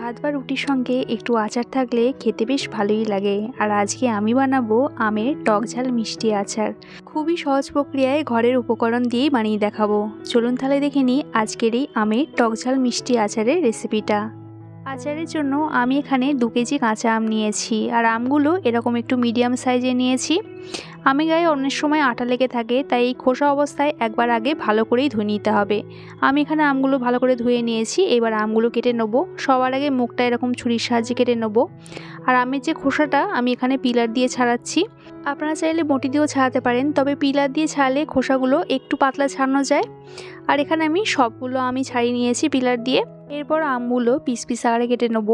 ভাত বা রুটির সঙ্গে একটু আচার থাকলে খেতে বেশ ভালোই লাগে। আর আজকে আমি বানাবো আমের টক ঝাল মিষ্টি আচার। খুবই সহজ প্রক্রিয়ায় ঘরের উপকরণ দিয়েই বানিয়ে দেখাবো। চলুন তাহলে দেখে নিই আজকের এই আমের টক ঝাল মিষ্টি আচারের রেসিপিটা। আচারের জন্য আমি এখানে 2 কেজি কাঁচা আম নিয়েছি, আর আমগুলো এরকম একটু মিডিয়াম সাইজে নিয়েছি। আমি গায়ে অনেক সময় আটা লেগে থাকে, তাই এই খোসা অবস্থায় একবার আগে ভালো করেই ধুয়ে নিতে হবে। আমি এখানে আমগুলো ভালো করে ধুয়ে নিয়েছি। এবার আমগুলো কেটে নেব। সবার আগে মুখটা এরকম ছুরির সাহায্যে কেটে নেব। আর আমের যে খোসাটা আমি এখানে পিলার দিয়ে ছাড়াচ্ছি। আপনারা চাইলে বটি দিয়েও ছাড়াতে পারেন, তবে পিলার দিয়ে ছাড়ালে খোসাগুলো একটু পাতলা ছাড়ানো যায়। আর এখানে আমি সবগুলো আমি ছাড়িয়ে নিয়েছি পিলার দিয়ে। এরপর আমগুলো পিস পিস আকারে কেটে নেব।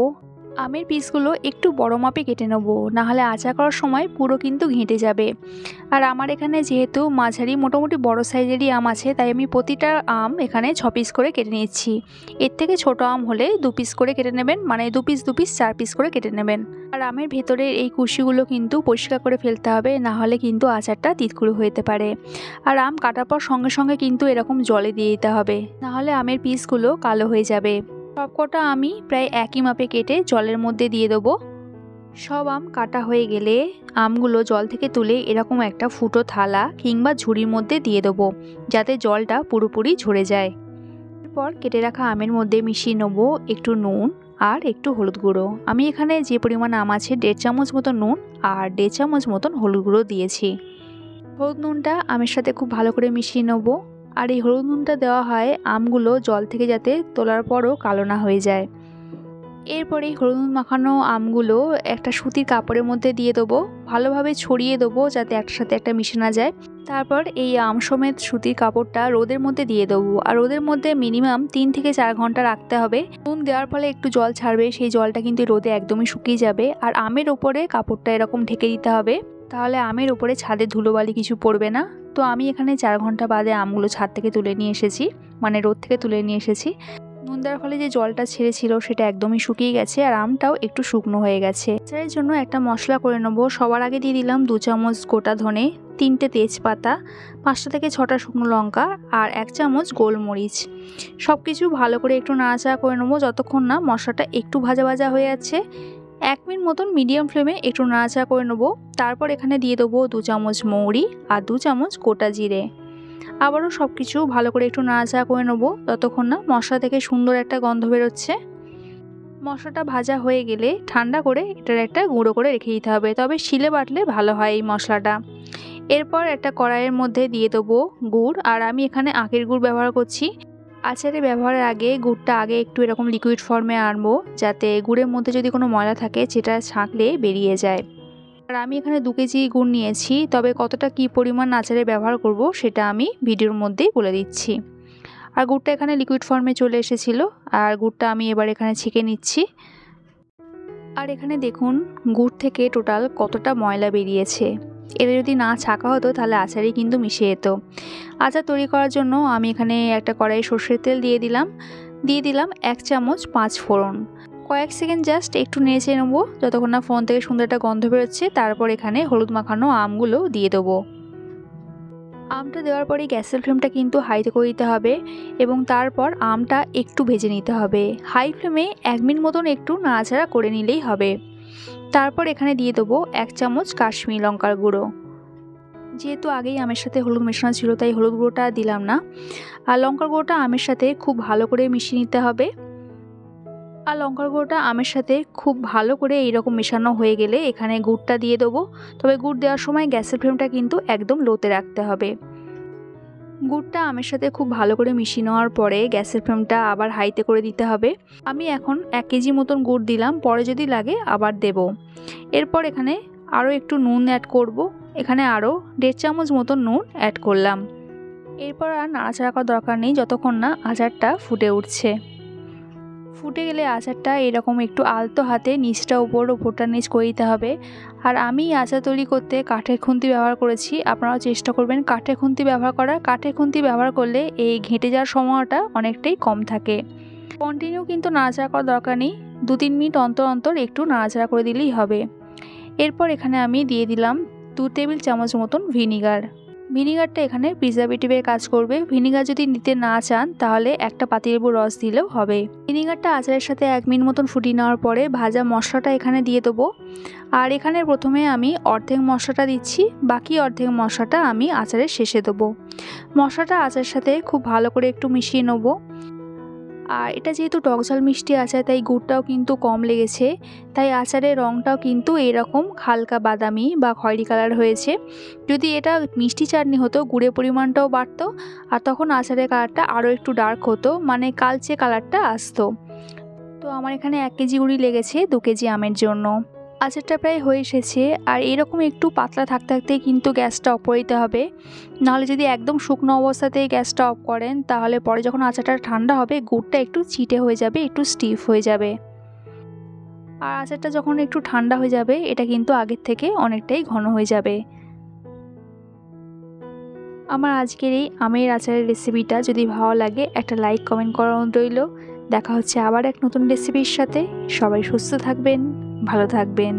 আমের পিসগুলো একটু বড় মাপে কেটে নেব, নাহলে আচার করার সময় পুরো কিন্তু ঘেঁটে যাবে। আর আমার এখানে যেহেতু মাঝারি মোটামুটি বড় সাইজেরই আম আছে, তাই আমি প্রতিটা আম এখানে 6 পিস করে কেটে নিচ্ছি। এর থেকে ছোট আম হলে 2 পিস করে কেটে নেবেন, মানে 2 পিস 4 পিস করে কেটে নেবেন। আর আমের ভেতরের এই কুশিগুলো কিন্তু পরিষ্কার করে ফেলতে হবে, না হলে কিন্তু আচারটা তিতকুড়ে হতে পারে। আর আম কাটার পর সঙ্গে সঙ্গে কিন্তু এরকম জলে দিয়ে দিতে হবে, না হলে আমের পিসগুলো কালো হয়ে যাবে। সবকটা আমি প্রায় একই মাপে কেটে জলের মধ্যে দিয়ে দেবো। সব আম কাটা হয়ে গেলে আমগুলো জল থেকে তুলে এরকম একটা ফুটো থালা কিংবা ঝুড়ির মধ্যে দিয়ে দেবো, যাতে জলটা পুরোপুরি ঝরে যায়। এরপর কেটে রাখা আমের মধ্যে মিশিয়ে নেবো একটু নুন আর একটু হলুদ গুঁড়ো। আমি এখানে যে পরিমাণ আম আছে 1.5 চামচ মতো নুন আর 1.5 চামচ মতন হলুদ গুঁড়ো দিয়েছি। হলুদ নুনটা আমের সাথে খুব ভালো করে মিশিয়ে নেবো। আর এই হলুদ নুনটা দেওয়া হয় আমগুলো জল থেকে যাতে তোলার পরও কালো না হয়ে যায়। এরপরে হলুদ নুন মাখানো আমগুলো একটা সুতির কাপড়ের মধ্যে দিয়ে দেবো, ভালোভাবে ছড়িয়ে দেবো যাতে একটার সাথে একটা মিশে না যায়। তারপর এই আম সমেত সুতির কাপড়টা রোদের মধ্যে দিয়ে দেবো, আর রোদের মধ্যে মিনিমাম 3 থেকে 4 ঘন্টা রাখতে হবে। নুন দেওয়ার ফলে একটু জল ছাড়বে, সেই জলটা কিন্তু রোদে একদমই শুকিয়ে যাবে। আর আমের ওপরে কাপড়টা এরকম ঢেকে দিতে হবে, তাহলে আমের ওপরে ছাদে ধুলোবালি কিছু পড়বে না। তো আমি এখানে 4 ঘন্টা বাদে আমগুলো ছাদ থেকে তুলে নিয়ে এসেছি, মানে রোদ থেকে তুলে নিয়ে এসেছি। নুন দেওয়ার ফলে যে জলটা ছেড়েছিল সেটা একদমই শুকিয়ে গেছে, আর আমটাও একটু শুকনো হয়ে গেছে। আচারের জন্য একটা মশলা করে নেবো। সবার আগে দিয়ে দিলাম 2 চামচ গোটা ধনে, 3টে তেজপাতা, 5টা থেকে 6টা শুকনো লঙ্কা আর 1 চামচ গোলমরিচ। সব কিছু ভালো করে একটু নাড়াচাড়া করে নেবো যতক্ষণ না মশলাটা একটু ভাজা ভাজা হয়ে যাচ্ছে। 1 মিনিট মতন মিডিয়াম ফ্লেমে একটু নাড়াচাড়া করে নেবো। তারপর এখানে দিয়ে দেবো 2 চামচ মৌরি আর 2 চামচ গোটা জিরে। আবারও সব কিছু ভালো করে একটু নাড়াচাড়া করে নেবো ততক্ষণ না মশলা থেকে সুন্দর একটা গন্ধ বেরোচ্ছে। মশলাটা ভাজা হয়ে গেলে ঠান্ডা করে এটার একটা গুঁড়ো করে রেখে দিতে হবে, তবে শিলে বাটলে ভালো হয় এই মশলাটা। এরপর একটা কড়াইয়ের মধ্যে দিয়ে দেবো গুড়, আর আমি এখানে আখের গুড় ব্যবহার করছি। আচারে ব্যবহারের আগে গুড়টা আগে একটু এরকম লিকুইড ফর্মে আনবো, যাতে গুড়ের মধ্যে যদি কোনো ময়লা থাকে সেটা ছাঁকলে বেরিয়ে যায়। আর আমি এখানে 2 কেজি গুড় নিয়েছি, তবে কতটা কি পরিমাণ আচারে ব্যবহার করব সেটা আমি ভিডিওর মধ্যেই বলে দিচ্ছি। আর গুড়টা এখানে লিকুইড ফর্মে চলে এসেছিল, আর গুড়টা আমি এবার এখানে ছেঁকে নিচ্ছি। আর এখানে দেখুন গুড় থেকে টোটাল কতটা ময়লা বেরিয়েছে। এটা যদি না ছাঁকা হতো তাহলে আচারেই কিন্তু মিশে যেত। আচার তৈরি করার জন্য আমি এখানে একটা কড়াই সর্ষের তেল দিয়ে দিলাম 1 চামচ 5 ফোড়ন। কয়েক সেকেন্ড জাস্ট একটু নেড়ে নেবো যতক্ষণ না ফোড়ন থেকে সুন্দর একটা গন্ধ বেরোচ্ছে। তারপর এখানে হলুদ মাখানো আমগুলো দিয়ে দেবো। আমটা দেওয়ার পরে গ্যাসের ফ্লেমটা কিন্তু হাইতে করে দিতে হবে, এবং তারপর আমটা একটু ভেজে নিতে হবে। হাই ফ্লেমে 1 মিনিট মতন একটু নাড়াচাড়া করে নিলেই হবে। তারপর এখানে দিয়ে দেবো 1 চামচ কাশ্মীরি লঙ্কার গুঁড়ো। যেহেতু আগেই আমের সাথে হলুদ মেশানো ছিল তাই হলুদ গুঁড়োটা দিলাম না। আর লঙ্কার গুঁড়োটা আমের সাথে খুব ভালো করে মিশিয়ে নিতে হবে। আর লঙ্কার গুঁড়োটা আমের সাথে খুব ভালো করে এইরকম মেশানো হয়ে গেলে এখানে গুড়টা দিয়ে দেবো। তবে গুড় দেওয়ার সময় গ্যাসের ফ্লেমটা কিন্তু একদম লোতে রাখতে হবে। গুড়টা আমের সাথে খুব ভালো করে মিশিয়ে নেওয়ার পরে গ্যাসের ফ্লেমটা আবার হাইতে করে দিতে হবে। আমি এখন 1 কেজি মতন গুড় দিলাম, পরে যদি লাগে আবার দেব। এরপর এখানে আরও একটু নুন অ্যাড করব। এখানে আরও 1.5 চামচ মতন নুন অ্যাড করলাম। এরপর আর নাড়াচাড়া করার দরকার নেই যতক্ষণ না আচারটা ফুটে উঠছে। ফুটে গেলে আচারটা এরকম একটু আলতো হাতে নিচটা ওপরটা নিচ করে দিতে হবে। আর আমি আচার তৈরি করতে কাঠের খুন্তি ব্যবহার করেছি, আপনারাও চেষ্টা করবেন কাঠের খুন্তি ব্যবহার করার। কাঠের খুন্তি ব্যবহার করলে এই ঘেঁটে যাওয়ার সময়টা অনেকটাই কম থাকে। কন্টিনিউ কিন্তু নাড়াচাড়া করার দরকার নেই, 2-3 মিনিট অন্তর অন্তর একটু নাড়াচাড়া করে দিলেই হবে। এরপর এখানে আমি দিয়ে দিলাম 2 টেবিল চামচ মতন ভিনিগার। ভিনিগারটা এখানে প্রিজারভেটিভের কাজ করবে। ভিনিগার যদি নিতে না চান তাহলে একটা পাতিলেবুর রস দিলেও হবে। ভিনিগারটা আচারের সাথে 1 মিনিট মতন ফুটিয়ে নেওয়ার পরে ভাজা মশলাটা এখানে দিয়ে দেবো। আর এখানে প্রথমে আমি অর্ধেক মশলাটা দিচ্ছি, বাকি অর্ধেক মশলাটা আমি আচারের শেষে দেবো। মশলাটা আচারের সাথে খুব ভালো করে একটু মিশিয়ে নেবো। আর এটা যেহেতু টকঝাল মিষ্টি আচার তাই গুড়টাও কিন্তু কম লেগেছে, তাই আচারের রঙটাও কিন্তু এরকম হালকা বাদামি বা খয়েরি কালার হয়েছে। যদি এটা মিষ্টি চাটনি হতো গুড়ের পরিমাণটাও বাড়তো আর তখন আচারের কালারটা আরও একটু ডার্ক হতো, মানে কালচে কালারটা আসতো। তো আমার এখানে 1 কেজি গুড়ই লেগেছে 2 কেজি আমের জন্য। আচারটা প্রায় হয়ে এসেছে। আর এরকম একটু পাতলা থাকতে থাকতেই কিন্তু গ্যাসটা অফ করে দিতে হবে, নাহলে যদি একদম শুকনো অবস্থাতেই গ্যাসটা অফ করেন তাহলে পরে যখন আচারটা ঠান্ডা হবে গুড়টা একটু চিটে হয়ে যাবে, একটু স্টিফ হয়ে যাবে। আর আচারটা যখন একটু ঠান্ডা হয়ে যাবে এটা কিন্তু আগের থেকে অনেকটাই ঘন হয়ে যাবে। আমার আজকের এই আমের আচারের রেসিপিটা যদি ভালো লাগে একটা লাইক কমেন্ট করার অনুরোধ রইল। দেখা হচ্ছে আবার এক নতুন রেসিপির সাথে। সবাই সুস্থ থাকবেন, ভালো থাকবেন।